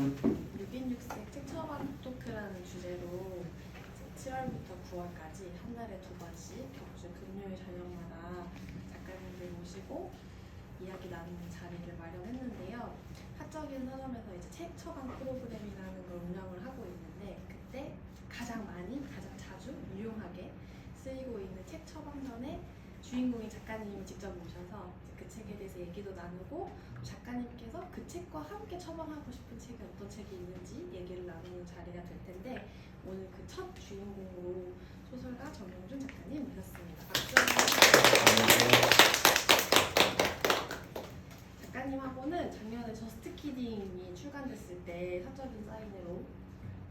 6인6색 책처방 토크라는 주제로 7월부터 9월까지 한 달에 2번씩 격주 금요일 저녁마다 작가님들 모시고 이야기 나누는 자리를 마련했는데요. 사적인 서점에서 이제 책 처방 프로그램이라는 걸 운영을 하고 있는데, 그때 가장 자주 유용하게 쓰이고 있는 책 처방전에 주인공인 작가님이 직접 오셔서 그 책에 대해서 얘기도 나누고, 작가님께서 그 책과 함께 처방하고 싶은 책이 어떤 책이 있는지 얘기를 나누는 자리가 될 텐데, 오늘 그 첫 주인공으로 소설가 정영준 작가님 모셨습니다. 박수. 작가님하고는 작년에 저스트 키딩이 출간됐을 때 사적인 사인회로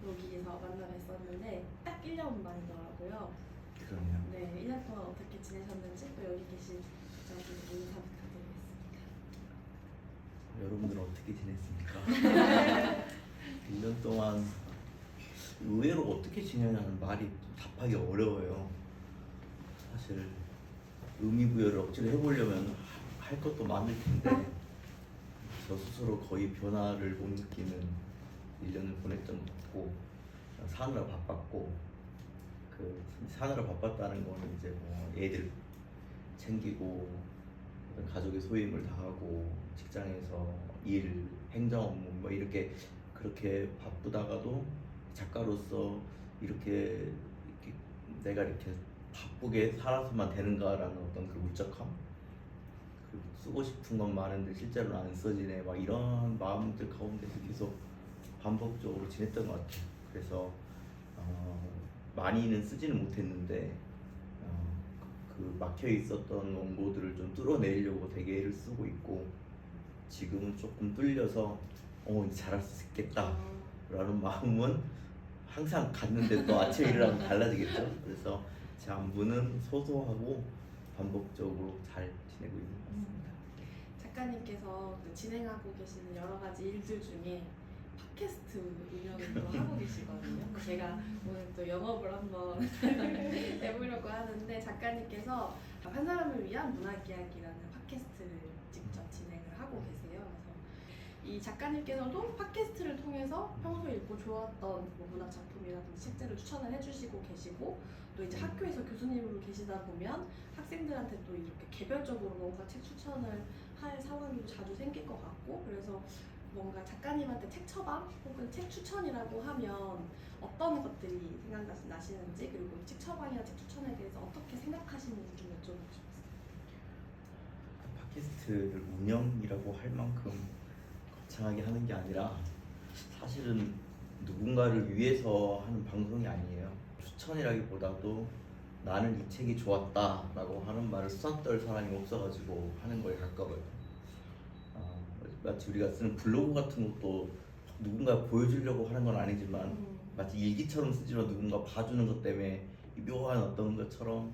여기에서 만나 뵀었는데 딱 1년 만이더라고요. 그럼요. 네, 1년 동안 어떻게 지내셨는지 또 여기 계신 기자분들 인사 부탁드리겠습니다. 여러분들은 어떻게 지냈습니까? 1년 동안 의외로 어떻게 지내냐는 말이 답하기 어려워요. 사실 의미부여를 억지로 해보려면 할 것도 많을 텐데 저 스스로 거의 변화를 못 느끼는 1년을 보냈던 것 같고, 사느라 바빴고, 그 사느라 바빴다는 거는 이제 뭐 애들 챙기고 가족의 소임을 다하고 직장에서 일, 행정 업무 뭐 이렇게 그렇게 바쁘다가도 작가로서 이렇게 내가 이렇게 바쁘게 살아서만 되는가라는 어떤 그 울적함, 그 쓰고 싶은 건 많은데 실제로는 안 써지네, 막 이런 마음들 가운데서 계속 반복적으로 지냈던 것 같아요. 그래서 많이는 쓰지는 못했는데 그 막혀 있었던 원고들을 좀 뚫어내려고 되게 애를 쓰고 있고, 지금은 조금 뚫려서 이제 잘할 수 있겠다 라는 마음은 항상 갔는데 또 아침에 일어나면 달라지겠죠. 그래서 제 안부는 소소하고 반복적으로 잘 지내고 있는 것 같습니다. 작가님께서 그 진행하고 계시는 여러 가지 일들 중에 팟캐스트 운영을 또 하고 계시거든요. 제가 오늘 또 영업을 한번 해보려고 하는데, 작가님께서 한 사람을 위한 문학 이야기라는 팟캐스트를 직접 진행을 하고 계세요. 그래서 이 작가님께서도 팟캐스트를 통해서 평소에 읽고 좋았던 뭐 문학 작품이라든지 책들을 추천을 해주시고 계시고, 또 이제 학교에서 교수님으로 계시다 보면 학생들한테 또 이렇게 개별적으로 뭔가 책 추천을 할 상황이 자주 생길 것 같고, 그래서 뭔가 작가님한테 책 처방 혹은 책 추천이라고 하면 어떤 것들이 생각나시는지, 그리고 책 처방이나 책 추천에 대해서 어떻게 생각하시는지 좀 여쭤보고 싶었어요. 팟캐스트를 운영이라고 할 만큼 거창하게 하는 게 아니라 사실은 누군가를 위해서 하는 방송이 아니에요. 추천이라기보다도 나는 이 책이 좋았다 라고 하는 말을 써떨 사람이 없어가지고 하는 거에 가까워요. 마치 우리가 쓰는 블로그 같은 것도 누군가 보여주려고 하는 건 아니지만 마치 일기처럼 쓰지만 누군가 봐주는 것 때문에 묘한 어떤 것처럼,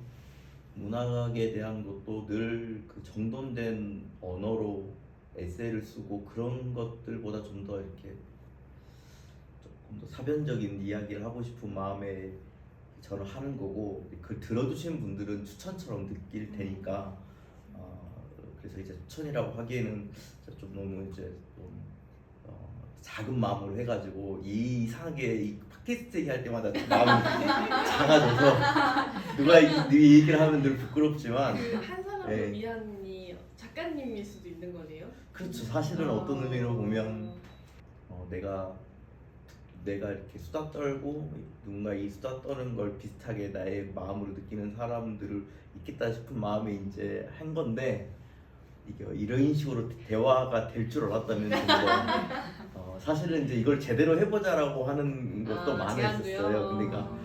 문학에 대한 것도 늘 그 정돈된 언어로 에세이를 쓰고 그런 것들보다 좀 더 이렇게 조금 더 사변적인 이야기를 하고 싶은 마음에 저는 하는 거고, 그 들어주신 분들은 추천처럼 느낄 테니까 그래서 이제 추천이라고 하기에는 좀 너무 이제 좀 작은 마음으로 해가지고 이상하게 이 팟캐스트 얘기할 때마다 마음이 작아져서 누가 이 얘기를 하면 늘 부끄럽지만, 한 사람을 위한이 작가님일 수도 있는 거네요. 그렇죠. 사실은 어떤 의미로 보면 내가 이렇게 수다 떨고 누군가 이 수다 떠는 걸 비슷하게 나의 마음으로 느끼는 사람들을 있겠다 싶은 마음에 이제 한 건데, 이게 이런 식으로 대화가 될 줄 알았다면 좀 더 사실은 이제 이걸 제대로 해보자라고 하는 것도 많았었어요. 그러니까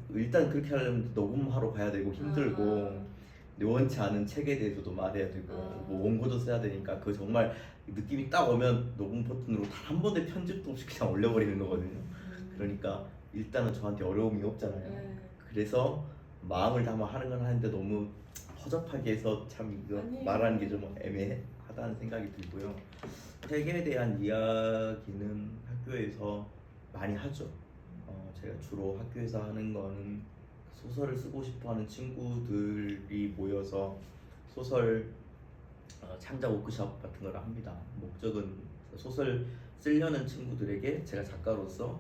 일단 그렇게 하려면 녹음하러 가야 되고 힘들고, 원치 않은 책에 대해서도 말해야 되고 뭐 원고도 써야 되니까, 그 정말 느낌이 딱 오면 녹음 버튼으로 단 한 번의 편집도 없이 그냥 올려버리는 거거든요. 그러니까 일단은 저한테 어려움이 없잖아요. 그래서 마음을 담아 하는 건 하는데 너무 허접하게 해서 참 이거 말하는 게 좀 애매하다는 생각이 들고요. 책에 대한 이야기는 학교에서 많이 하죠. 제가 주로 학교에서 하는 거는 소설을 쓰고 싶어하는 친구들이 모여서 소설 창작 워크숍 같은 걸 합니다. 목적은 소설 쓰려는 친구들에게 제가 작가로서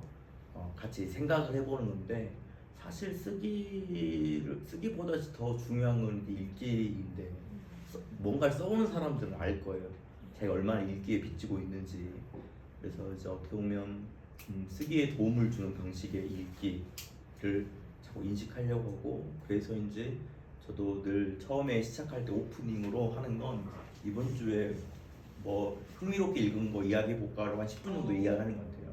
같이 생각을 해보는 건데 사실 쓰기보다 더 중요한 건 읽기인데 뭔가를 써오는 사람들은 알 거예요. 제가 얼마나 읽기에 빚지고 있는지. 그래서 이제 어떻게 보면 쓰기에 도움을 주는 방식의 읽기를 자꾸 인식하려고 하고 그래서 이제 저도 늘 처음에 시작할 때 오프닝으로 하는 건 이번 주에 뭐 흥미롭게 읽은 거 이야기해볼까라고 한 10분 정도 이야기하는 것 같아요.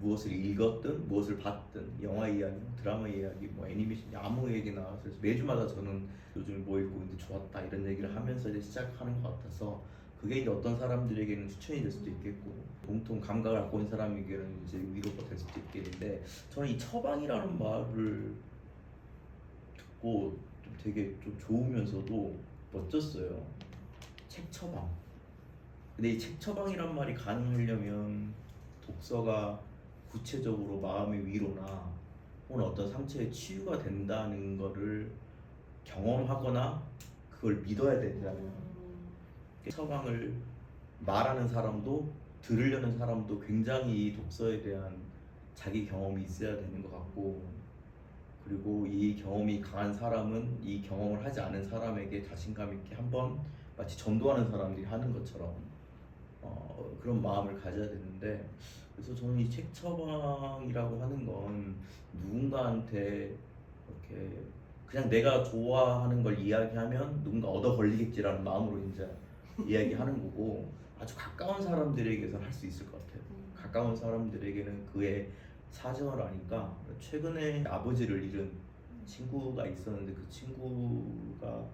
무엇을 읽었든 무엇을 봤든 영화 이야기, 드라마 이야기, 뭐 애니메이션 아무 얘기나 그래서 매주마다 저는 요즘 뭐 읽고 있는데 좋았다 이런 얘기를 하면서 이제 시작하는 것 같아서 그게 이제 어떤 사람들에게는 추천이 될 수도 있겠고 공통 감각을 갖고 있는 사람에게는 이제 위로가 될 수도 있겠는데 저는 이 처방이라는 말을 듣고 좀 되게 좀 좋으면서도 멋졌어요. 책 처방. 근데 이 책 처방이란 말이 가능하려면 독서가 구체적으로 마음의 위로나 혹은 어떤 상처의 치유가 된다는 거를 경험하거나 그걸 믿어야 되잖아요. 처방을 말하는 사람도 들으려는 사람도 굉장히 이 독서에 대한 자기 경험이 있어야 되는 것 같고 그리고 이 경험이 강한 사람은 이 경험을 하지 않은 사람에게 자신감 있게 한번 마치 전도하는 사람들이 하는 것처럼 그런 마음을 가져야 되는데 그래서 저는 이 책 처방이라고 하는 건 누군가한테 이렇게 그냥 내가 좋아하는 걸 이야기하면 누군가 얻어 걸리겠지라는 마음으로 이제 이야기하는 거고 아주 가까운 사람들에게서 할 수 있을 것 같아요. 가까운 사람들에게는 그의 사정을 아니까 최근에 아버지를 잃은 친구가 있었는데 그 친구가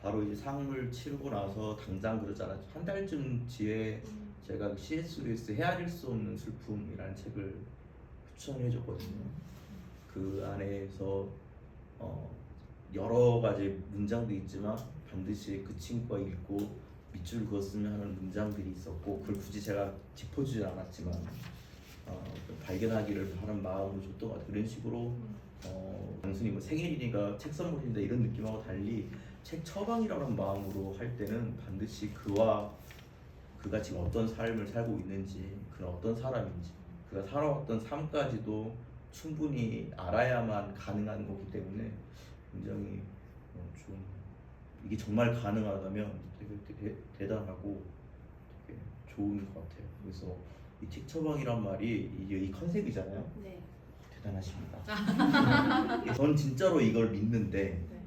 바로 이제 상을 치르고 나서 당장 그러잖아요. 한 달쯤 뒤에 제가 C.S. 루이스 헤아릴 수 없는 슬픔이라는 책을 추천을 해줬거든요. 그 안에서 여러 가지 문장도 있지만 반드시 그 친구가 읽고 밑줄 그었으면 하는 문장들이 있었고 그걸 굳이 제가 짚어주진 않았지만 발견하기를 하는 마음으로 줬던 것 같아요. 그런 식으로 단순히 뭐 생일이니까 책 선물인다 이런 느낌하고 달리 책 처방이라는 마음으로 할 때는 반드시 그가 지금 어떤 삶을 살고 있는지 그는 어떤 사람인지 그가 살아왔던 삶까지도 충분히 알아야만 가능한 거기 때문에 굉장히 좀 이게 정말 가능하다면 되게 대단하고 되게 좋은 것 같아요. 그래서 이 책 처방이란 말이 이 컨셉이잖아요. 네. 대단하십니다. 전 진짜로 이걸 믿는데 네.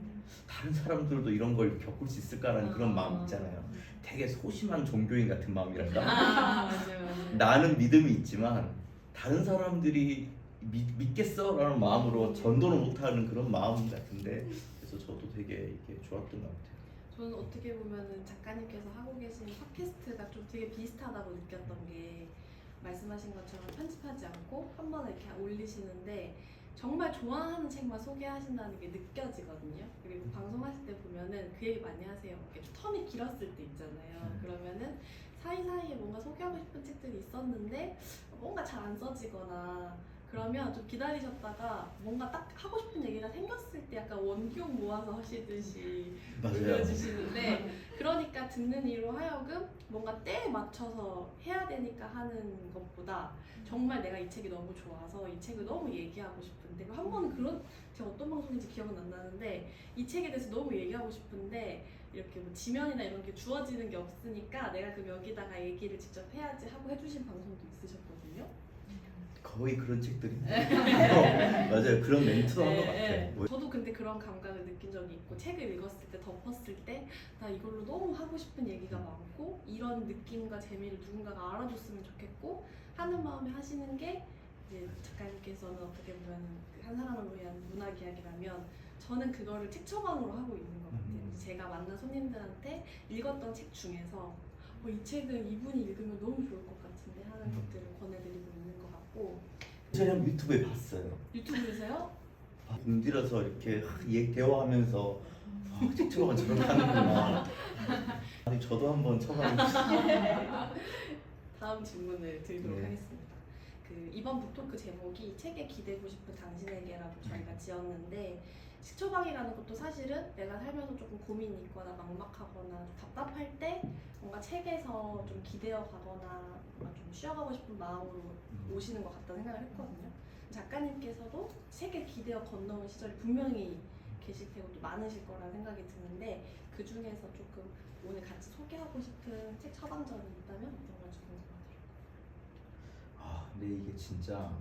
다른 사람들도 이런 걸 겪을 수 있을까라는 그런 마음 있잖아요. 되게 소심한 종교인 같은 마음이랄까. 맞아요. 나는 믿음이 있지만 다른 사람들이 믿겠어라는 마음으로 전도를 못하는 그런 마음 같은데 그래서 저도 되게 이게 좋았던 것 같아요. 저는 어떻게 보면은 작가님께서 하고 계신 팟캐스트가 좀 되게 비슷하다고 느꼈던 게 말씀하신 것처럼 편집하지 않고 한 번에 이렇게 올리시는데 정말 좋아하는 책만 소개하신다는 게 느껴지거든요. 그리고 방송하실 때 보면은 그 얘기 많이 하세요. 이렇게 텀이 길었을 때 있잖아요. 그러면은 사이사이에 뭔가 소개하고 싶은 책들이 있었는데 뭔가 잘 안 써지거나 그러면 좀 기다리셨다가 뭔가 딱 하고 싶은 얘기가 생겼을 때 약간 원기옥 모아서 하시듯이 올려주시는데 그러니까 듣는 이로 하여금 뭔가 때에 맞춰서 해야 되니까 하는 것보다 정말 내가 이 책이 너무 좋아서 이 책을 너무 얘기하고 싶은데 한 번은 그런 제가 어떤 방송인지 기억은 안 나는데 이 책에 대해서 너무 얘기하고 싶은데 이렇게 뭐 지면이나 이런 게 주어지는 게 없으니까 내가 그럼 여기다가 얘기를 직접 해야지 하고 해주신 방송도 있으셨거든요. 거의 그런 책들이 맞아요. 그런 멘트도 한 것 같아요. 저도 근데 그런 감각을 느낀 적이 있고 책을 읽었을 때 덮었을 때 나 이걸로 너무 하고 싶은 얘기가 많고 이런 느낌과 재미를 누군가가 알아줬으면 좋겠고 하는 마음에 하시는 게 이제 작가님께서는 어떻게 보면 한 사람을 위한 문학 이야기라면 저는 그거를 책 처방으로 하고 있는 것 같아요. 제가 만난 손님들한테 읽었던 책 중에서 이 책은 이분이 읽으면 너무 좋을 것 같은데 하는 것들을 권해드리고 있는 것 같고 제가 유튜브에 봤어요. 유튜브에서요? 공들여서 이렇게 대화하면서 책 처방은 저렇게 하는구나. 아니 저도 한번 처방해 주세요. 다음 질문을 드리도록 네. 하겠습니다. 그 이번 북토크 제목이 책에 기대고 싶은 당신에게라고 저희가 지었는데 식초방이라는 것도 사실은 내가 살면서 조금 고민이 있거나 막막하거나 답답할 때 뭔가 책에서 좀 기대어 가거나 뭔가 좀 쉬어가고 싶은 마음으로 오시는 것 같다는 생각을 했거든요. 작가님께서도 책에 기대어 건너온 시절이 분명히 계실 테고 또 많으실 거라는 생각이 드는데 그 중에서 조금 오늘 같이 소개하고 싶은 책 처방전이 있다면 어떤 건지 궁금하더라고요. 아 근데 이게 진짜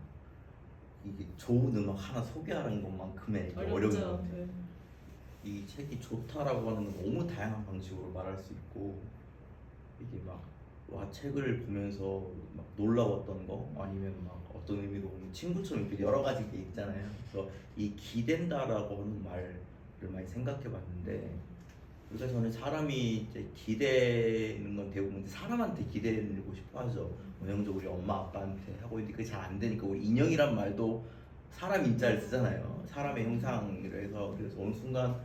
이게 좋은 음악 하나 소개하는 것만큼의 어려운 것 같아요. 이 책이 좋다라고 하는 건 너무 다양한 방식으로 말할 수 있고 이게 막 와 책을 보면서 막 놀라웠던 거 아니면 막 어떤 의미로 보면 친구처럼 이렇게 여러 가지 게 있잖아요. 그래서 이 기댄다라고 하는 말을 많이 생각해 봤는데 그러니까 저는 사람이 이제 기대는 건 대부분 사람한테 기대고 싶어 하죠. 원형적으로 우리 엄마 아빠한테 하고 있는데 그게 잘 안 되니까 우리 인형이란 말도 사람 인자를 쓰잖아요. 사람의 형상으로 해서 그래서 어느 순간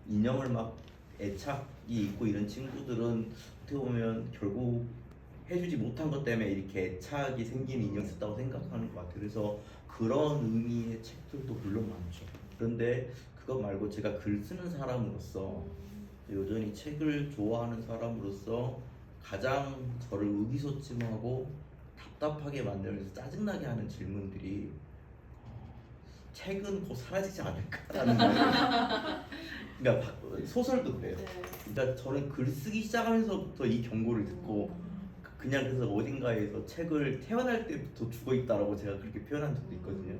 인형을 막 애착이 있고 이런 친구들은 어떻게 보면 결국 해주지 못한 것 때문에 이렇게 애착이 생기는 인형을 썼다고 생각하는 것 같아요. 그래서 그런 의미의 책들도 물론 많죠. 그런데 그거 말고 제가 글 쓰는 사람으로서 여전히 책을 좋아하는 사람으로서 가장 저를 의기소침하고 답답하게 만들면서 짜증나게 하는 질문들이 책은 곧 사라지지 않을까라는 그러니까 소설도 그래요. 네. 그러니까 저는 글 쓰기 시작하면서부터 이 경고를 듣고 그냥 그래서 어딘가에서 책을 태어날 때부터 죽어 있다라고 제가 그렇게 표현한 적도 있거든요.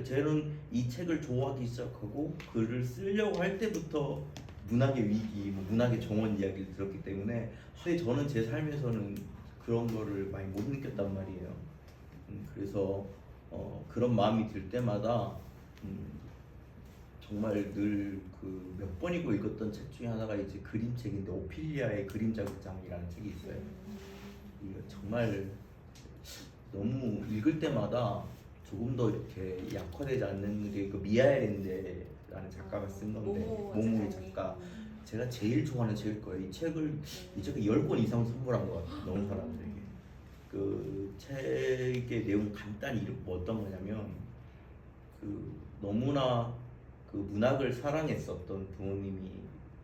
저는 이 책을 좋아하기 시작하고 글을 쓰려고 할 때부터 문학의 위기, 뭐 문학의 정원 이야기를 들었기 때문에 사실 저는 제 삶에서는 그런 거를 많이 못 느꼈단 말이에요. 그래서 그런 마음이 들 때마다 정말 늘 그 몇 번이고 읽었던 책 중에 하나가 이제 그림책인데 오피리아의 그림자 극장이라는 책이 있어요. 이거 정말 너무 읽을 때마다 조금 더 이렇게 약화되지 않는 게 그 미하엘 엔데라는 작가가 쓴 건데 모모의 작가. 제가 제일 좋아하는 책일 거예요. 이 책을 10권 이상 선물한 것 같아요. 너무 사람들에게. 그 책의 내용 간단히 뭐 어떤 거냐면 그 너무나 그 문학을 사랑했었던 부모님이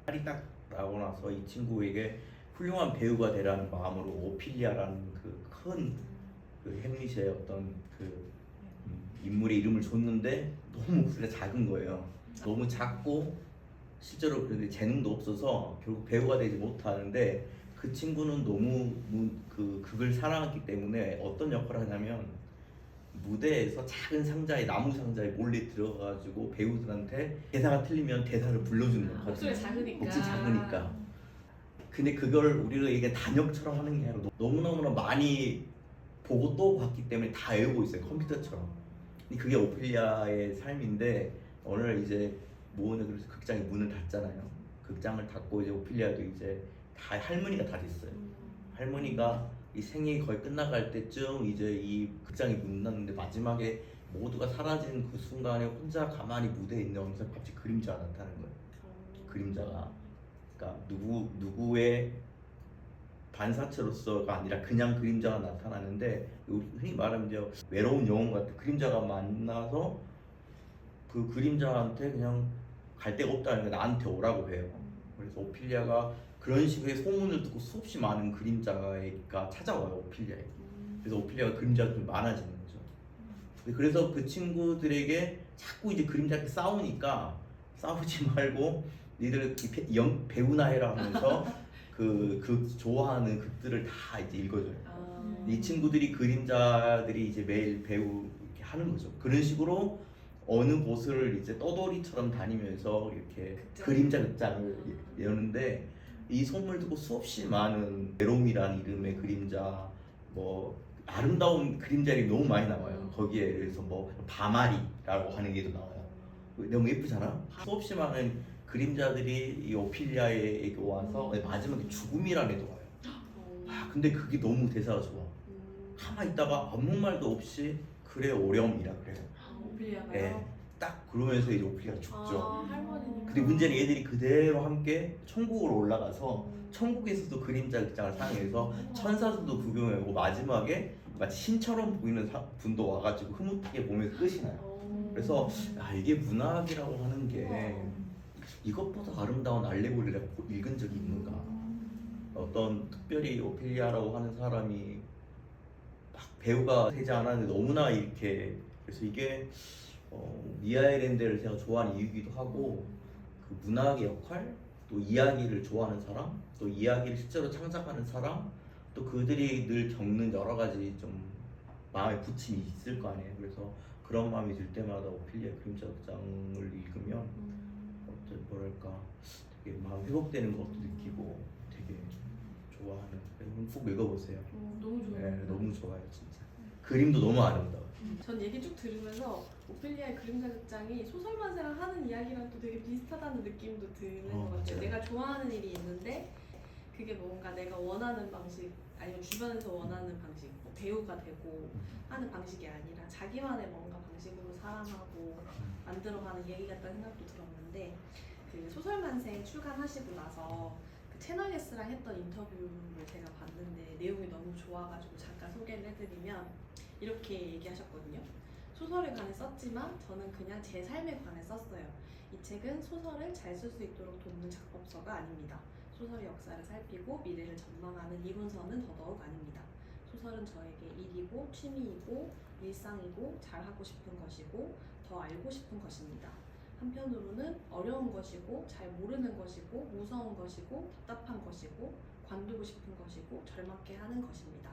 딸이 딱 나오고 나서 이 친구에게 훌륭한 배우가 되라는 마음으로 오피리아라는 그 큰 그 햄릿의 어떤 그 인물의 이름을 줬는데 너무 목소리가 작은 거예요. 너무 작고 실제로 그런데 재능도 없어서 결국 배우가 되지 못하는데 그 친구는 너무 그 극을 사랑했기 때문에 어떤 역할을 하냐면 무대에서 작은 상자에 나무 상자에 몰래 들어가가지고 배우들한테 대사가 틀리면 대사를 불러주는 거거든요. 목소리 작으니까. 목소리 작으니까. 근데 그걸 우리가 이게 단역처럼 하는 게 아니라 너무너무나 많이 보고 또 봤기 때문에 다 외우고 있어요. 컴퓨터처럼. 근데 그게 오피리아의 삶인데 어느 날 이제 모은의 그래서 극장이 문을 닫잖아요. 극장을 닫고 이제 오피리아도 이제 다 할머니가 다 됐어요. 할머니가 이 생이 거의 끝나갈 때쯤 이제 이 극장이 문 닫는데 마지막에 모두가 사라진 그 순간에 혼자 가만히 무대에 있는 어느 순간 갑자기 그림자가 나타나는 거예요. 그림자가 그러니까 누구의 반사체로서가 아니라 그냥 그림자가 나타나는데 흔히 말하면 이제 외로운 영혼 같은 그림자가 만나서 그 그림자한테 그냥 갈 데가 없다는 게 나한테 오라고 해요. 그래서 오피리아가 그런 식의 소문을 듣고 수없이 많은 그림자가 찾아와요. 오피리아에게. 그래서 오피리아가 그림자가 좀 많아지는 거죠. 그래서 그 친구들에게 자꾸 이제 그림자한테 싸우니까 싸우지 말고 니들 배우나 해라 하면서 그 좋아하는 극들을 다 이제 읽어줘요. 이 친구들이 그림자들이 이제 매일 배우 이렇게 하는 거죠. 그런 식으로 어느 곳을 이제 떠돌이처럼 다니면서 이렇게 그림자 극장을 여는데 이 소문을 듣고 수없이 많은 메롬이라는 이름의 그림자, 뭐 아름다운 그림자들이 너무 많이 나와요. 거기에 그래서 뭐 바마리라고 하는 게도 나와요. 너무 예쁘잖아. 수없이 많은 그림자들이 이 오피리아에게 와서 마지막에 죽음이라는 애도 와요. 근데 그게 너무 대사가 좋아. 가만히 있다가 아무 말도 없이 그래 오렴이라 그래요. 오피리아가요? 네. 딱 그러면서 이제 오피리아가 죽죠. 할머니니까. 근데 문제는 얘들이 그대로 함께 천국으로 올라가서 천국에서도 그림자 극장을 사용해서 천사들도 구경하고 마지막에 마치 신처럼 보이는 분도 와가지고 흐뭇하게 보면서 끝이 나요. 그래서 이게 문학이라고 하는 게 이것보다 아름다운 알레고리를 읽은 적이 있는가. 어떤 특별히 오피리아라고 하는 사람이 막 배우가 되지 않았는데 너무나 이렇게 그래서 이게 미아일랜드를 제가 좋아하는 이유기도 하고 그 문학의 역할 또 이야기를 좋아하는 사람 또 이야기를 실제로 창작하는 사람 또 그들이 늘 겪는 여러 가지 좀 마음의 부침이 있을 거 아니에요. 그래서 그런 마음이 들 때마다 오피리아 그림자 극장을 읽으면 어떤 뭐랄까 되게 마음 회복되는 것도 느끼고 되게 좋아하는 여러분 꼭 읽어보세요. 너무 좋아요. 네, 너무 좋아요 진짜. 그림도 너무 아름다워. 전 얘기 쭉 들으면서 오피리아의 그림자 극장이 소설만세랑 하는 이야기랑 또 되게 비슷하다는 느낌도 드는 것 같아요. 맞아요. 내가 좋아하는 일이 있는데 그게 뭔가 내가 원하는 방식 아니면 주변에서 원하는 방식 뭐 배우가 되고 하는 방식이 아니라 자기만의 뭔가 방식으로 사랑하고 만들어가는 얘기 같다는 생각도 들었는데 그 소설만세 출간하시고 나서 그 채널 예스랑 했던 인터뷰를 제가 봤는데 내용이 너무 좋아가지고 잠깐 소개를 해드리면 이렇게 얘기하셨거든요. 소설에 관해 썼지만 저는 그냥 제 삶에 관해 썼어요. 이 책은 소설을 잘 쓸 수 있도록 돕는 작법서가 아닙니다. 소설의 역사를 살피고 미래를 전망하는 이론서는 더더욱 아닙니다. 소설은 저에게 일이고 취미이고 일상이고 잘하고 싶은 것이고 더 알고 싶은 것입니다. 한편으로는 어려운 것이고 잘 모르는 것이고 무서운 것이고 답답한 것이고 관두고 싶은 것이고 절망케 하는 것입니다.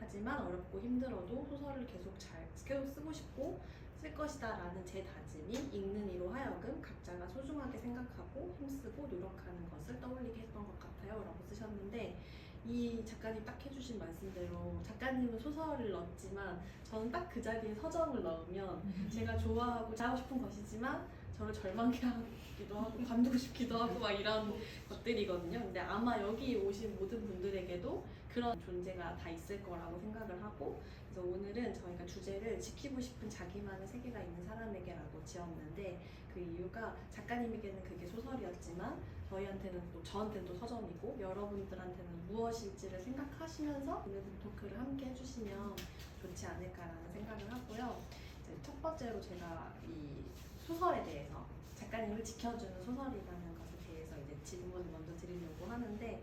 하지만 어렵고 힘들어도 소설을 계속 쓰고 싶고 쓸 것이다 라는 제 다짐이 읽는 이로 하여금 각자가 소중하게 생각하고 힘쓰고 노력하는 것을 떠올리게 했던 것 같아요 라고 쓰셨는데 이 작가님 딱 해주신 말씀대로 작가님은 소설을 넣었지만 저는 딱 그 자리에 서점을 넣으면 제가 좋아하고 잘하고 싶은 것이지만 저를 절망케 하기도 하고 관두고 싶기도 하고 막 이런 것들이거든요. 근데 아마 여기 오신 모든 분들에게도 그런 존재가 다 있을 거라고 생각을 하고 그래서 오늘은 저희가 주제를 지키고 싶은 자기만의 세계가 있는 사람에게라고 지었는데 그 이유가 작가님에게는 그게 소설이었지만 저희한테는 또 저한테는 또 서점이고 여러분들한테는 무엇일지를 생각하시면서 오늘 토크를 함께 해주시면 좋지 않을까라는 생각을 하고요. 이제 첫 번째로 제가 이 소설에 대해서 작가님을 지켜주는 소설이라는 것에 대해서 이제 질문을 먼저 드리려고 하는데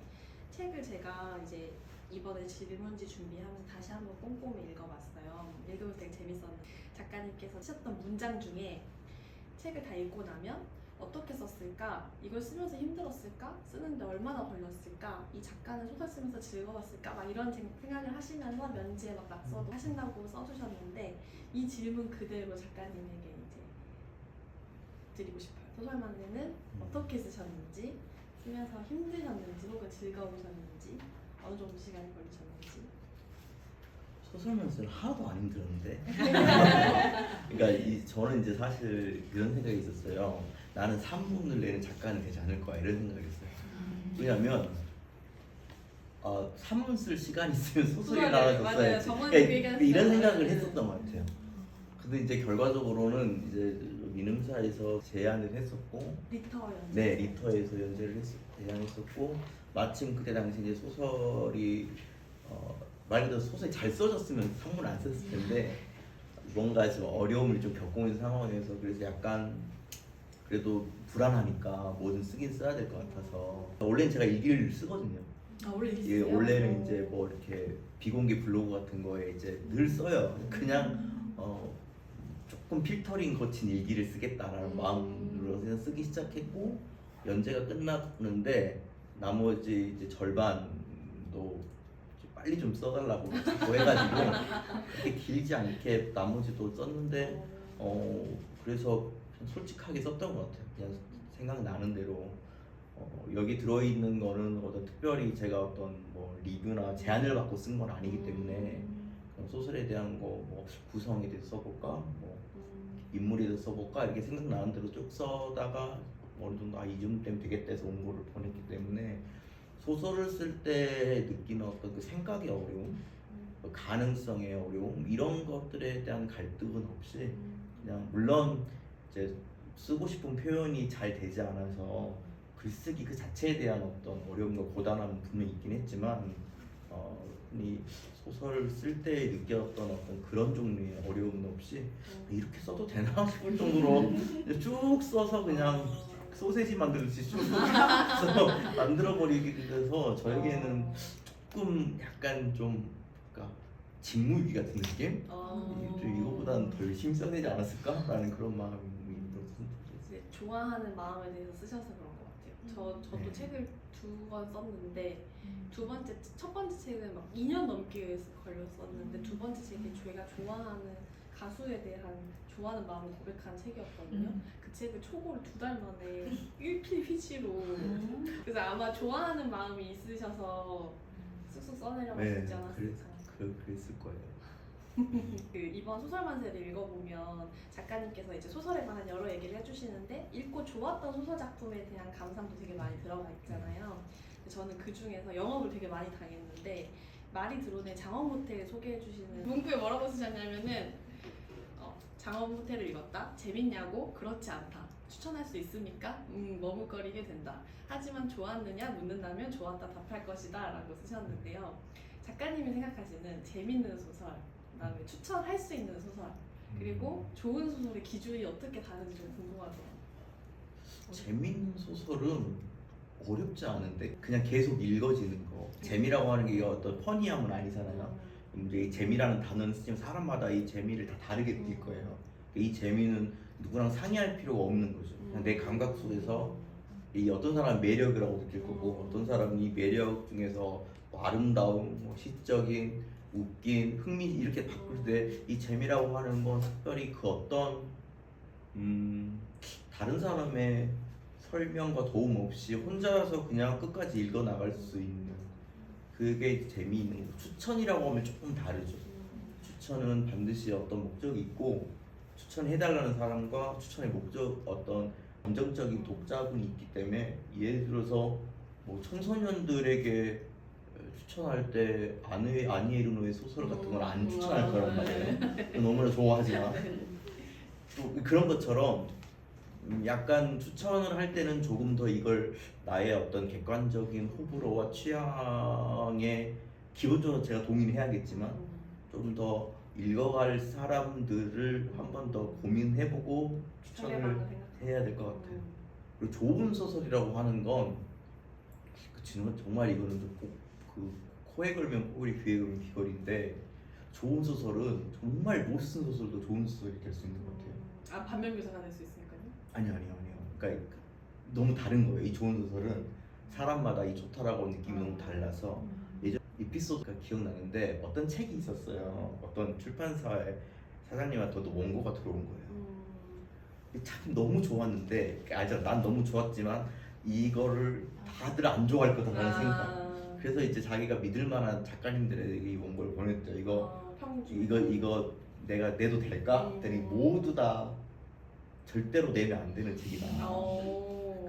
책을 제가 이제 이번에 질문지 준비하면서 다시 한번 꼼꼼히 읽어봤어요. 읽으면서 되게 재밌었는데 작가님께서 쓰셨던 문장 중에 책을 다 읽고 나면 어떻게 썼을까? 이걸 쓰면서 힘들었을까? 쓰는데 얼마나 걸렸을까? 이 작가는 소설 쓰면서 즐거웠을까? 막 이런 생각을 하시면서 면지에 막 낙서도 하신다고 써주셨는데 이 질문 그대로 작가님에게 이제 드리고 싶어요. 소설만세는 어떻게 쓰셨는지, 쓰면서 힘드셨는지 혹은 즐거우셨는지, 어느 정도 시간이 걸리셨는지. 소설만세는 하나도 안 힘들었는데. 그러니까 저는 이제 사실 이런 생각이 있었어요. 나는 산문을 내는 작가는 되지 않을 거야 이런 생각이었어요. 왜냐면 산문 쓸 시간 있으면 소설이라도 써야지. 그러니까 이런 생각을 했었던 것 같아요. 근데 이제 결과적으로는 이제 민음사에서 제안을 했었고, 리터 연재. 네, 리터에서 연재를 제안했었고, 마침 그때 당시 이제 소설이 말 그대로 소설이 잘 써졌으면 산문을 안 썼을 텐데 뭔가 좀 어려움을 좀 겪고 있는 상황에서 그래서 약간 그래도 불안하니까 뭐든 쓰긴 써야 될 것 같아서 원래는 제가 일기를 쓰거든요. 원래 예, 원래는 이제 뭐 이렇게 비공개 블로그 같은 거에 이제 늘 써요. 그냥 조금 필터링 거친 일기를 쓰겠다라는 마음으로 그냥 쓰기 시작했고 연재가 끝났는데 나머지 이제 절반도 빨리 좀 써달라고 자꾸 해가지고 그렇게 길지 않게 나머지도 썼는데 그래서 솔직하게 썼던 것 같아요. 그냥 생각나는 대로 여기 들어있는 거는 어떤 특별히 제가 어떤 뭐 리뷰나 제안을 받고 쓴 건 아니기 때문에 소설에 대한 거 뭐 구성에 대해서 써볼까 뭐 인물에 대해서 써볼까 이렇게 생각나는 대로 쭉 써다가 어느 정도 이 정도 되면 되겠다 해서 원고를 보냈기 때문에 소설을 쓸 때 느끼는 어떤 그 생각의 어려움, 그 가능성의 어려움 이런 것들에 대한 갈등은 없이 그냥 물론 이제 쓰고 싶은 표현이 잘 되지 않아서 글쓰기 그 자체에 대한 어떤 어려움과 고단함은 분명히 있긴 했지만 이 소설 쓸 때 느꼈던 어떤 그런 종류의 어려움은 없이 이렇게 써도 되나 싶을 정도로 쭉 써서 그냥 소세지 만들듯이 쭉 써서 만들어버리게 돼서 저에게는 조금 약간 좀 그러니까 직무유기 같은 느낌? 좀 이거보다는 더 열심히 써야 되지 않았을까라는 그런 마음이 들었습니다. 이제 좋아하는 마음에 대해서 쓰셔서 그런 것 같아요. 저도 네. 책을 2권 썼는데 첫 번째 책은 막 2년 넘게 걸렸었는데 두 번째 책이 제가 좋아하는 가수에 대한 좋아하는 마음을 고백한 책이었거든요. 그 책을 초고를 2달 만에 일필휘지로 그래서 아마 좋아하는 마음이 있으셔서 쑥쑥 써내려고 네, 하시지 않았을까. 그랬을 거예요. 그 이번 소설만세를 읽어보면 작가님께서 이제 소설에 관한 여러 얘기를 해주시는데 읽고 좋았던 소설 작품에 대한 감상도 되게 많이 들어가 있잖아요. 저는 그 중에서 영업을 되게 많이 당했는데 말이 드론의 장엄호텔 소개해주시는 문구에 뭐라고 쓰셨냐면은 장엄호텔을 읽었다. 재밌냐고? 그렇지 않다. 추천할 수 있습니까? 머뭇거리게 된다. 하지만 좋았느냐 묻는다면 좋았다 답할 것이다 라고 쓰셨는데요. 작가님이 생각하시는 재밌는 소설, 그다음에 추천할 수 있는 소설, 그리고 좋은 소설의 기준이 어떻게 다른지 좀 궁금하더라고요. 재밌는 소설은 어렵지 않은데 그냥 계속 읽어지는 거. 재미라고 하는 게 어떤 퍼니함은 아니잖아요. 이제 이 재미라는 단어는 쓰지만 사람마다 이 재미를 다 다르게 느낄 거예요. 이 재미는 누구랑 상의할 필요가 없는 거죠. 그냥 내 감각 속에서 이 어떤 사람은 매력이라고 느낄 거고 어떤 사람은 이 매력 중에서 뭐 아름다움, 뭐 시적인, 웃긴, 흥미 이렇게 바꿀 때 이 재미라고 하는 건 특별히 그 어떤 다른 사람의 설명과 도움 없이 혼자서 그냥 끝까지 읽어 나갈 수 있는 그게 재미있는 거. 추천이라고 하면 조금 다르죠. 추천은 반드시 어떤 목적이 있고 추천해달라는 사람과 추천의 목적 어떤 감정적인 독자분이 있기 때문에 예를 들어서 뭐 청소년들에게 추천할 때 아니 에르노의 소설 같은 걸 안 추천할 거란 말이에요. 너무나 좋아하지만 또 그런 것처럼 약간 추천을 할 때는 조금 더 이걸 나의 어떤 객관적인 호불호와 취향에 기본적으로 제가 동의를 해야겠지만 좀 더 읽어갈 사람들을 한 번 더 고민해보고 추천을 해야 될 것 같아요. 그리고 좋은 소설이라고 하는 건 정말 이거는 그 코에 걸면 코걸이 귀에 걸면 귀걸인데 좋은 소설은 정말 못 쓴 소설도 좋은 소설이 될 수 있는 것 같아요. 아 반면교사가 될 수 있으니까요? 아니요. 그러니까 너무 다른 거예요. 이 좋은 소설은 사람마다 이 좋다라고 하는 느낌이 너무 달라서 예전 에피소드가 기억나는데 어떤 책이 있었어요. 어떤 출판사의 사장님한테도 원고가 들어온 거예요. 참 너무 좋았는데 난 너무 좋았지만 이거를 다들 안 좋아할 거다라는 생각. 그래서 이제 자기가 믿을 만한 작가님들에게 이 원고를 보냈죠. 이거 내가 내도 될까? 그랬더니 모두 다 절대로 내면 안 되는 책이다.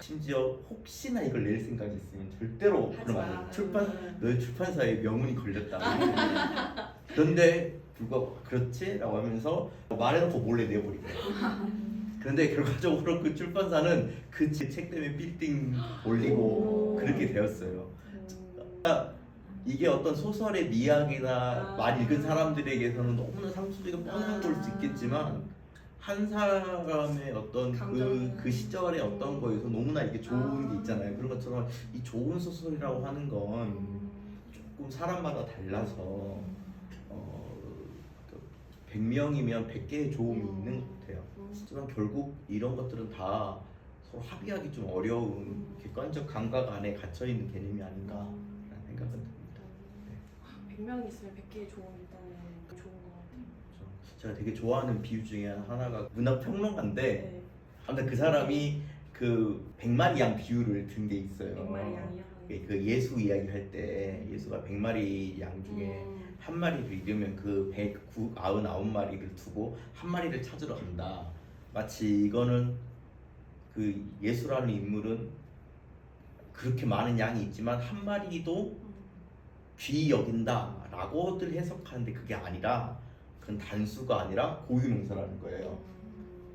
심지어 혹시나 이걸 낼 생각이 있으면 절대로 그러면 안 돼. 너의 출판사에 명운이 걸렸다. 그런데 불구하고 그렇지? 라고 하면서 말해놓고 몰래 내버린 거야. 그런데 결과적으로 그 출판사는 그 책 때문에 빌딩 올리고 그렇게 되었어요. 이게 어떤 소설의 미학이나 많이 읽은 사람들에게서는 너무나 상수적이고 뻔한 걸 수 있겠지만 한 사람의 어떤 그 시절의 어떤 거에서 너무나 이게 좋은 게 있잖아요. 그런 것처럼 이 좋은 소설이라고 하는 건 조금 사람마다 달라서 100명이면 100개의 좋음이 있는 것 같아요. 하지만 결국 이런 것들은 다 서로 합의하기 좀 어려운 객관적 감각 안에 갇혀있는 개념이 아닌가라는 생각은 듭니다. 100명 있으면 100개의 조언이 있다는 좋은 것 같아요. 제가 되게 좋아하는 비유 중에 하나가 문학 평론가인데 아무튼 그 사람이 그 100마리 양 비유를 든 게 있어요. 100마리 양이요? 그 예수 이야기 할 때 예수가 100마리 양 중에 한 마리를 잃으면 그 199마리를 두고 한 마리를 찾으러 간다. 마치 이거는 그 예수라는 인물은 그렇게 많은 양이 있지만 한 마리도 귀히 여긴다 라고들 해석하는데 그게 아니라 그건 단수가 아니라 고유명사라는 거예요.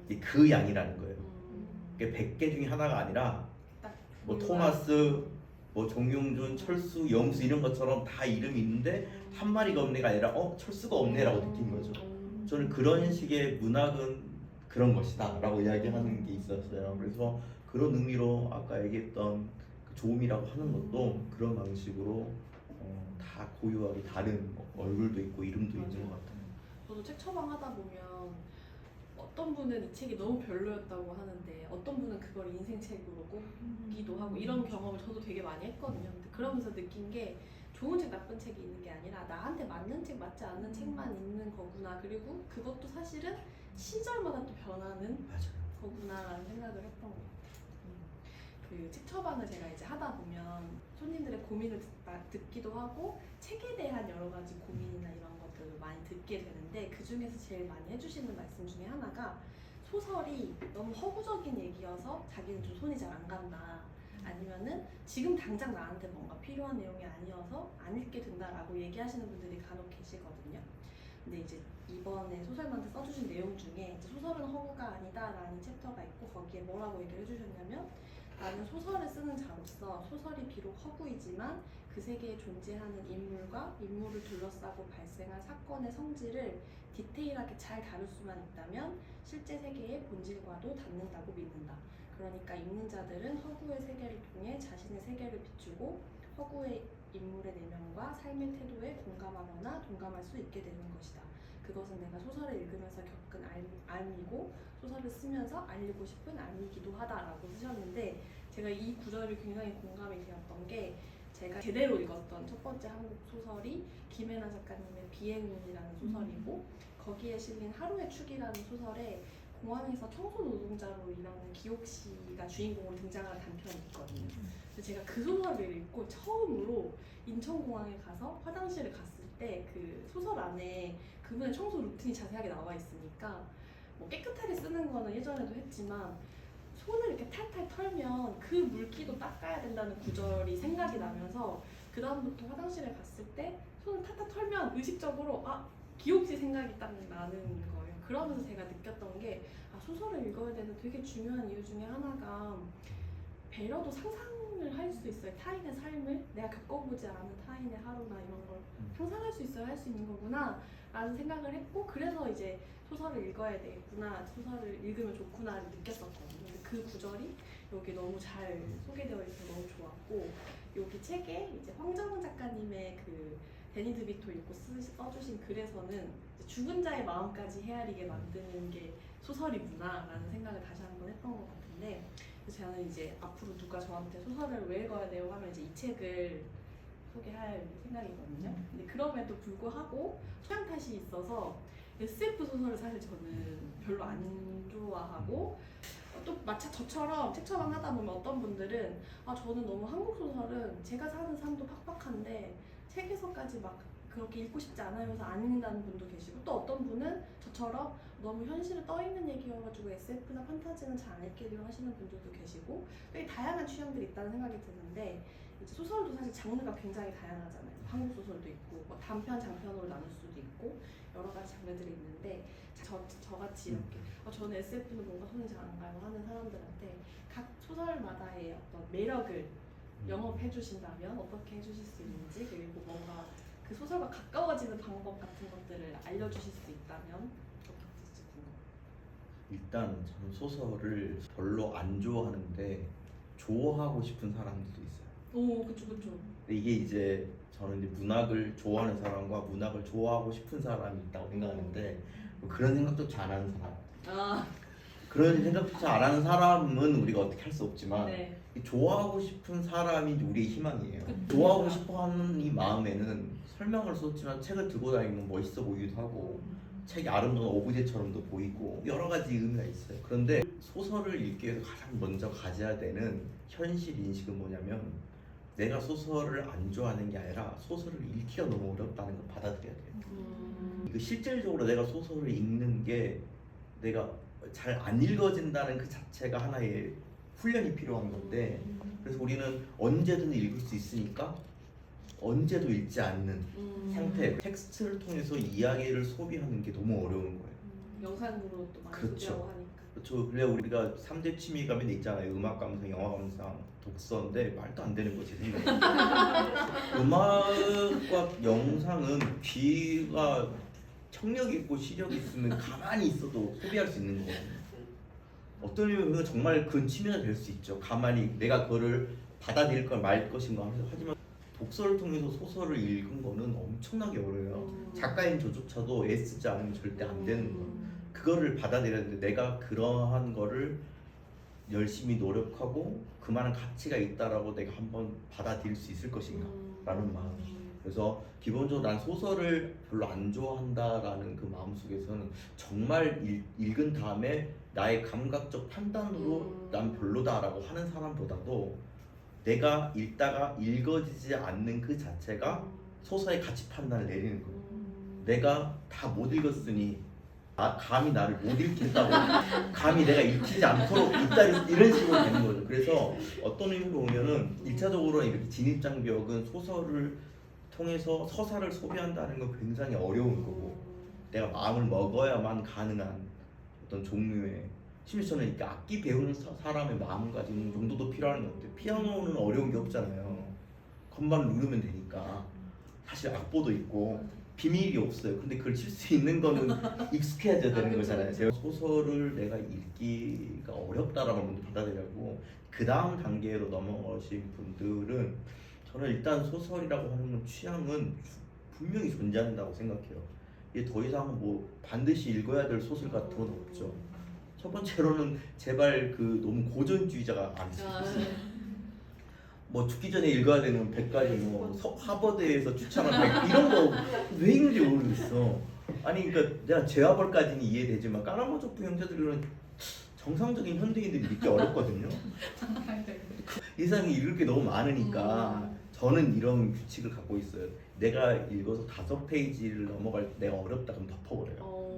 이게 그 양이라는 거예요. 음. 이게 100개 중에 하나가 아니라 딱 뭐 보유가- 토마스, 뭐 정용준, 철수, 염수 이런 것처럼 다 이름이 있는데 한 마리가 없네가 아니라 철수가 없네라고 느낀 거죠. 저는 그런 식의 문학은 그런 것이다 라고 이야기하는 게 있었어요. 그래서 그런 의미로 아까 얘기했던 그 조음이라고 하는 것도 그런 방식으로 다 고유하게 다른 얼굴도 있고 이름도 있는 것 같아요. 저도 책 처방 하다 보면 어떤 분은 이 책이 너무 별로였다고 하는데 어떤 분은 그걸 인생 책으로 꼽기도 하고 이런 경험을 저도 되게 많이 했거든요. 근데 그러면서 느낀 게 좋은 책, 나쁜 책이 있는 게 아니라 나한테 맞는 책, 맞지 않는 책만 있는 거구나. 그리고 그것도 사실은 시절마다 또 변하는 맞아요. 거구나라는 생각을 했던 것 같아요. 그 책 처방을 제가 이제 하다 보면 손님들의 고민을 듣기도 하고 책에 대한 여러 가지 고민이나 이런 것들을 많이 듣게 되는데 그 중에서 제일 많이 해주시는 말씀 중에 하나가 소설이 너무 허구적인 얘기여서 자기는 좀 손이 잘 안 간다. 아니면은 지금 당장 나한테 뭔가 필요한 내용이 아니어서 안 읽게 된다라고 얘기하시는 분들이 간혹 계시거든요. 근데 이제 이번에 소설만한테 써주신 내용 중에 이제 소설은 허구가 아니다라는 챕터가 있고 거기에 뭐라고 얘기를 해주셨냐면 나는 소설을 쓰는 자로서 소설이 비록 허구이지만 그 세계에 존재하는 인물과 인물을 둘러싸고 발생한 사건의 성질을 디테일하게 잘 다룰 수만 있다면 실제 세계의 본질과도 닿는다고 믿는다. 그러니까 읽는 자들은 허구의 세계를 통해 자신의 세계를 비추고 허구의 인물의 내면과 삶의 태도에 공감하거나 동감할 수 있게 되는 것이다. 그것은 내가 소설을 읽으면서 겪은 알미고 소설을 쓰면서 알리고 싶은 알미기도 하다라고 쓰셨는데 제가 이 구절이 굉장히 공감이 되었던 게 제가 제대로 읽었던 첫 번째 한국 소설이 김혜나 작가님의 비행운이라는 소설이고 거기에 실린 하루의 축이라는 소설에 공항에서 청소 노동자로 일하는 기옥 씨가 주인공으로 등장하는 단편이 있거든요. 그래서 제가 그 소설을 읽고 처음으로 인천공항에 가서 화장실을 갔을 때 그 소설 안에 그분의 청소 루틴이 자세하게 나와 있으니까 뭐 깨끗하게 쓰는 거는 예전에도 했지만 손을 이렇게 탈탈 털면 그 물기도 닦아야 된다는 구절이 생각이 나면서 그 다음부터 화장실에 갔을 때 손을 탈탈 털면 의식적으로 기옥 씨 생각이 딱 나는 거예요. 그러면서 제가 느꼈던 게 소설을 읽어야 되는 되게 중요한 이유 중에 하나가 배려도 상상을 할 수 있어요. 타인의 삶을 내가 겪어보지 않은 타인의 하루나 이런 걸 상상할 수 있어야 할 수 있는 거구나 라는 생각을 했고 그래서 이제 소설을 읽어야 되겠구나, 소설을 읽으면 좋구나를 느꼈었거든요. 근데 그 구절이 여기 너무 잘 소개되어 있어서 너무 좋았고 여기 책에 이제 황정은 작가님의 그 데니 드비토 읽고 써주신 글에서는 죽은 자의 마음까지 헤아리게 만드는 게 소설이구나라는 생각을 다시 한번 했던 것 같은데 그래서 저는 이제 앞으로 누가 저한테 소설을 왜 읽어야 돼요 하면 이제 이 책을 소개할 생각이거든요. 근데 그럼에도 불구하고 소양 탓이 있어서 SF 소설을 사실 저는 별로 안 좋아하고 또 마치 저처럼 책 처방 하다 보면 어떤 분들은 저는 너무 한국 소설은 제가 사는 삶도 팍팍한데 책에서까지 막 그렇게 읽고 싶지 않아요 해서 안 읽는다는 분도 계시고 또 어떤 분은 저처럼 너무 현실에 떠있는 얘기여가지고 SF나 판타지는 잘 안 읽기로 하시는 분들도 계시고 되게 다양한 취향들이 있다는 생각이 드는데 이제 소설도 사실 장르가 굉장히 다양하잖아요. 한국 소설도 있고 뭐 단편, 장편으로 나눌 수도 있고 여러 가지 장르들이 있는데 저같이 이렇게 저는 SF는 뭔가 손이 잘 안 가요 하는 사람들한테 각 소설마다의 어떤 매력을 영업해 주신다면 어떻게 해주실 수 있는지 그리고 뭔가 그 소설과 가까워지는 방법 같은 것들을 알려주실 수 있다면 어떻게 될지 궁금해요. 일단 저는 소설을 별로 안 좋아하는데 좋아하고 싶은 사람들도 있어요. 오, 그쵸. 근데 이게 이제 저는 이제 문학을 좋아하는 사람과 문학을 좋아하고 싶은 사람이 있다고 생각하는데 뭐 그런 생각조차 안 하는 사람, 그런 생각조차 안 하는 사람은 우리가 어떻게 할 수 없지만 네. 좋아하고 싶은 사람이 이제 우리의 희망이에요. 그쵸. 좋아하고 싶어하는 이 마음에는 설명을 썼지만 책을 들고 다니면 멋있어 보이기도 하고 책이 아름다운 오브제처럼도 보이고 여러 가지 의미가 있어요. 그런데 소설을 읽기 위해서 가장 먼저 가져야 되는 현실 인식은 뭐냐면 내가 소설을 안 좋아하는 게 아니라 소설을 읽기가 너무 어렵다는 걸 받아들여야 돼요. 이거 실질적으로 내가 소설을 읽는 게 내가 잘 안 읽어진다는 그 자체가 하나의 훈련이 필요한 건데 그래서 우리는 언제든 읽을 수 있으니까 언제도 읽지 않는 상태 텍스트를 통해서 이야기를 소비하는 게 너무 어려운 거예요. 영상으로 또 많이 그렇죠. 소개하고 하니까 그렇죠. 그래 우리가 3대 취미가 맨 있잖아요. 음악 감상, 영화 감상, 독서인데 말도 안 되는 거지 생각에. 음악과 영상은 귀가 청력 있고 시력 있으면 가만히 있어도 소비할 수 있는 거거든요. 어떤 의미는 정말 그건 취미가 될 수 있죠. 가만히 내가 그거를 받아들일 걸 말 것인가 하면서. 하지만 독서를 통해서 소설을 읽은 거는 엄청나게 어려워요. 작가인 저조차도 애쓰지 않으면 절대 안 되는 거예요. 그거를 받아들여야 되는데 내가 그러한 거를 열심히 노력하고 그만한 가치가 있다라고 내가 한번 받아들일 수 있을 것인가 라는 마음. 그래서 기본적으로 난 소설을 별로 안 좋아한다라는 그 마음속에서는 정말 읽은 다음에 나의 감각적 판단으로 난 별로다라고 하는 사람보다도 내가 읽다가 읽어지지 않는 그 자체가 소설의 가치 판단을 내리는 거예요. 내가 다 못 읽었으니 감히 나를 못 읽겠다고 감히 내가 읽히지 않도록 있다 이런 식으로 되는 거죠. 그래서 어떤 의미로 보면은 1차적으로 이렇게 진입장벽은 소설을 통해서 서사를 소비한다는 건 굉장히 어려운 거고 내가 마음을 먹어야만 가능한 어떤 종류의 심지어 저는 이렇게 악기 배우는 사람의 마음가짐 정도도 필요한 것 같아요. 피아노는 어려운 게 없잖아요. 건반 누르면 되니까 사실 악보도 있고 비밀이 없어요. 근데 그걸 칠 수 있는 거는 익숙해져야 되는 거잖아요. 제가 소설을 내가 읽기가 어렵다라고 먼저 받아들이고 그 다음 단계로 넘어가신 분들은 저는 일단 소설이라고 하는 건 취향은 분명히 존재한다고 생각해요. 이게 더 이상 뭐 반드시 읽어야 될 소설 같은 건 없죠. 첫 번째로는 제발 그 너무 고전주의자가 안 쓰고 뭐 죽기 전에 읽어야 되는 100가지 뭐 하버드에서 추천한 100 이런 거 왜 읽는지 모르겠어. 아니 그러니까 내가 제와벌까지는 이해되지만 까라모조프 형제들은 정상적인 현대인들이 읽기 어렵거든요. 이상이 읽을 게 너무 많으니까 저는 이런 규칙을 갖고 있어요. 내가 읽어서 5페이지를 넘어갈 때 내가 어렵다 그럼 덮어버려요.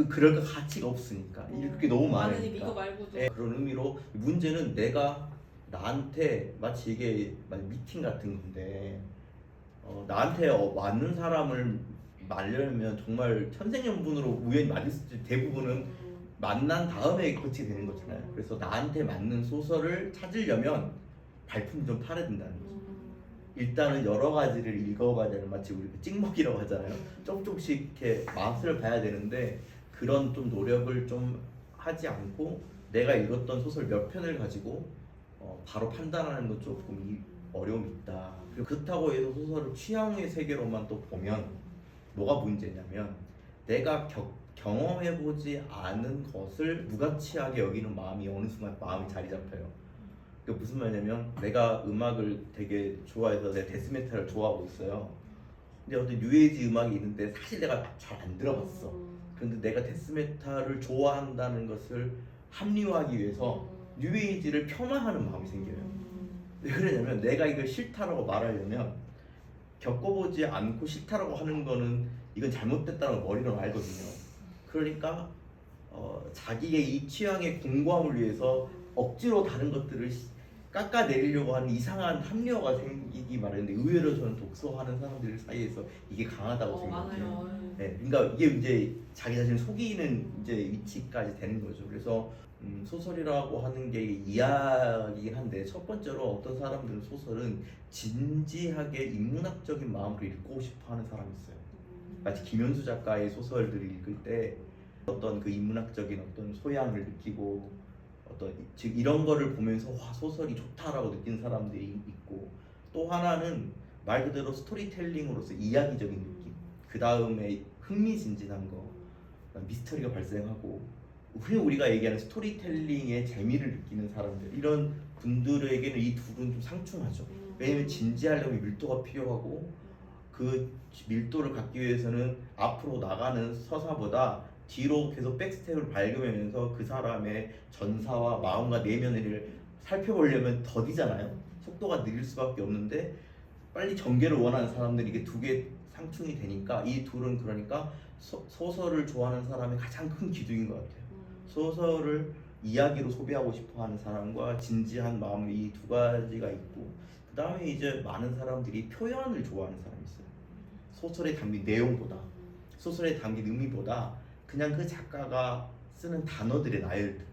그럴 가치가 없으니까 읽을 게 너무 많으니까. 이거 말고도. 네, 그런 의미로 문제는 내가 나한테 마치 이게 미팅 같은 건데 나한테 맞는 사람을 만나려면 정말 천생연분으로 우연히 맞을 수도 대부분은 만난 다음에 끝이 되는 거잖아요. 그래서 나한테 맞는 소설을 찾으려면 발품을 좀 팔아야 된다는 거죠. 일단은 여러 가지를 읽어봐야 되는 마치 우리 찍먹이라고 하잖아요. 조금씩 이렇게 맛을 봐야 되는데 그런 좀 노력을 좀 하지 않고 내가 읽었던 소설 몇 편을 가지고 바로 판단하는 건 조금 어려움이 있다. 그리고 그렇다고 해서 소설을 취향의 세계로만 또 보면 뭐가 문제냐면 내가 경험해보지 않은 것을 무가치하게 여기는 마음이 어느 순간 마음이 자리 잡혀요. 그게 무슨 말이냐면 내가 음악을 되게 좋아해서 내가 데스메탈을 좋아하고 있어요. 근데 어떤 뉴에이지 음악이 있는데 사실 내가 잘 안 들어봤어. 그런데 내가 데스메탈을 좋아한다는 것을 합리화하기 위해서 뉴에이지를 폄하하는 마음이 생겨요. 왜 그러냐면 내가 이걸 싫다라고 말하려면 겪어보지 않고 싫다라고 하는 거는 이건 잘못됐다는 걸 머리로 알거든요. 그러니까 자기의 이 취향의 공고함을 위해서 억지로 다른 것들을 깎아내리려고 하는 이상한 합리화가 생기기 마련인데 의외로 저는 독서하는 사람들 사이에서 이게 강하다고 생각해요. 네, 그러니까 이게 이제 자기 자신을 속이는 이제 위치까지 되는 거죠. 그래서 소설이라고 하는 게 이야기긴 한데 첫 번째로 어떤 사람들은 소설은 진지하게 인문학적인 마음으로 읽고 싶어하는 사람이 있어요. 마치 김현수 작가의 소설들을 읽을 때 어떤 그 인문학적인 어떤 소양을 느끼고 어떤 즉 이런 거를 보면서 와 소설이 좋다라고 느끼는 사람들이 있고 또 하나는 말 그대로 스토리텔링으로서 이야기적인 느낌 그 다음에 흥미진진한 거 미스터리가 발생하고 흔히 우리가 얘기하는 스토리텔링의 재미를 느끼는 사람들 이런 분들에게는 이 둘은 좀 상충하죠. 왜냐면 진지하려면 밀도가 필요하고 그 밀도를 갖기 위해서는 앞으로 나가는 서사보다 뒤로 계속 백스텝을 밟으면서 그 사람의 전사와 마음과 내면을 살펴보려면 더디잖아요. 속도가 느릴 수밖에 없는데 빨리 전개를 원하는 사람들이 이게 두 개 상충이 되니까 이 둘은 그러니까 소설을 좋아하는 사람의 가장 큰 기둥인 것 같아요. 소설을 이야기로 소비하고 싶어하는 사람과 진지한 마음 이 두 가지가 있고 그 다음에 이제 많은 사람들이 표현을 좋아하는 사람이 있어요. 소설에 담긴 내용보다 소설에 담긴 의미보다 그냥 그 작가가 쓰는 단어들의 나열들.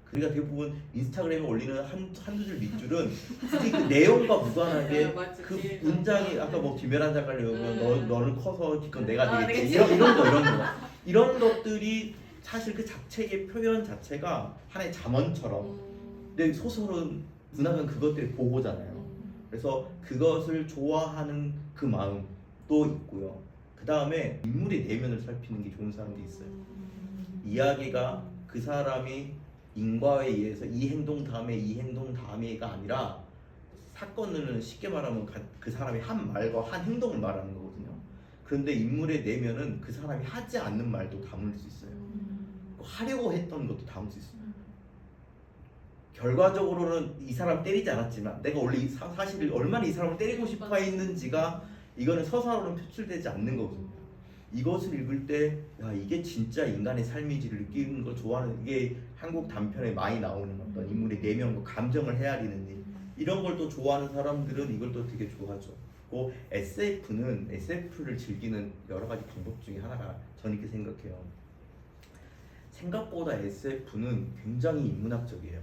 그러니까 대부분 인스타그램에 올리는 한두 줄 밑줄은 굳이 그 내용과 무관하게 맞지. 그 뒤에 문장이 아까 뭐 김혜란 작가님 너는 커서 기껏 내가 되겠지 되겠지. 이런 것들이 사실 그 자체의 표현 자체가 하나의 잠언처럼. 근데 소설은 문학은 그것들의 보호잖아요. 그래서 그것을 좋아하는 그 마음도 있고요. 그 다음에 인물의 내면을 살피는 게 좋은 사람도 있어요. 이야기가 그 사람이 인과에 의해서 이 행동 다음에가 아니라 사건은 쉽게 말하면 그 사람이 한 말과 한 행동을 말하는 거거든요. 그런데 인물의 내면은 그 사람이 하지 않는 말도 담을 수 있어요. 하려고 했던 것도 담을 수 있어요. 결과적으로는 이 사람 때리지 않았지만 내가 원래 사실 얼마나 이 사람을 때리고 싶어 했는지가 이거는 서사로는 표출되지 않는 거거든요. 이것을 읽을 때 야 이게 진짜 인간의 삶인지를 느끼는 걸 좋아하는, 이게 한국 단편에 많이 나오는 어떤 인물의 내면과 감정을 헤아리는 일, 이런 걸 또 좋아하는 사람들은 이걸 또 되게 좋아하죠. 그 SF를 즐기는 여러 가지 방법 중에 하나가 저는 이렇게 생각해요. 생각보다 SF는 굉장히 인문학적이에요.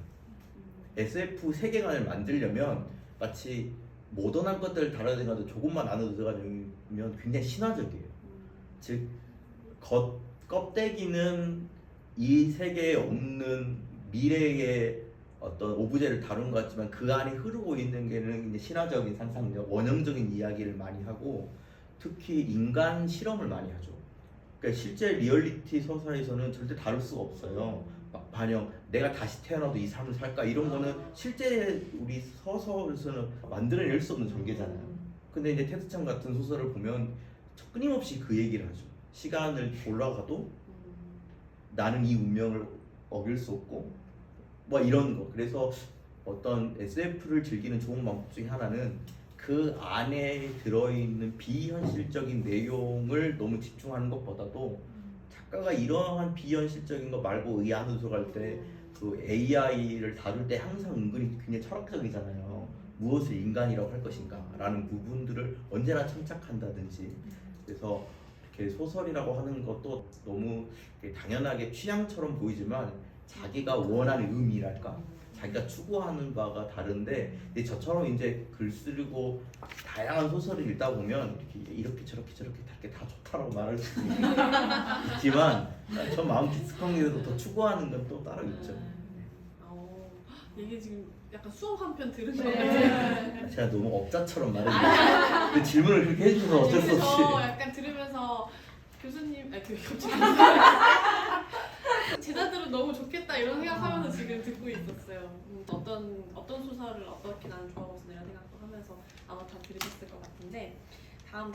SF 세계관을 만들려면 마치 모던한 것들을 다뤄내가지고 조금만 안으로 들어가면 굉장히 신화적이에요. 즉 껍데기는 이 세계에 없는 미래의 어떤 오브제를 다룬 것 같지만 그 안에 흐르고 있는 게는 이제 신화적인 상상력, 원형적인 이야기를 많이 하고 특히 인간 실험을 많이 하죠. 그러니까 실제 리얼리티 서사에서는 절대 다룰 수가 없어요. 막 반영, 내가 다시 태어나도 이 삶을 살까 이런 거는 실제 우리 소설에서는 만들어낼 수 없는 전개잖아요. 근데 이제 테드창 같은 소설을 보면 끊임없이 그 얘기를 하죠. 시간을 돌아가도 나는 이 운명을 어길 수 없고 뭐 이런 거. 그래서 어떤 SF를 즐기는 좋은 방법 중에 하나는 그 안에 들어있는 비현실적인 내용을 너무 집중하는 것보다도 작가가 이러한 비현실적인 거 말고 이 안으로 들어갈 때 그 AI를 다룰 때 항상 은근히 굉장히 철학적이잖아요. 무엇을 인간이라고 할 것인가 라는 부분들을 언제나 참착한다든지. 그래서 이렇게 소설이라고 하는 것도 너무 당연하게 취향처럼 보이지만 자기가 원하는 의미랄까, 자기가 추구하는 바가 다른데, 근데 저처럼 이제 글 쓰고 다양한 소설을 읽다 보면 이렇게 저렇게 다 좋다라고 말할 수 있지만 저 마음 깊숙한 데서 더 추구하는 건 또 따로 있죠. 이게 지금 약간 수업 한 편 들은 거 네. 같아요. 제가 너무 업자처럼 말했는데 근데 질문을 그렇게 해주셔서 어쩔 수 없이. 저 약간 들으면서 교수님, 갑자기 제자들은 너무 좋겠다 이런 생각하면서 지금 듣고 있었어요. 어떤 소설을 어떻게 나는 좋아하고 있나 이런 생각도 하면서 아마 다 들으셨을 것 같은데, 다음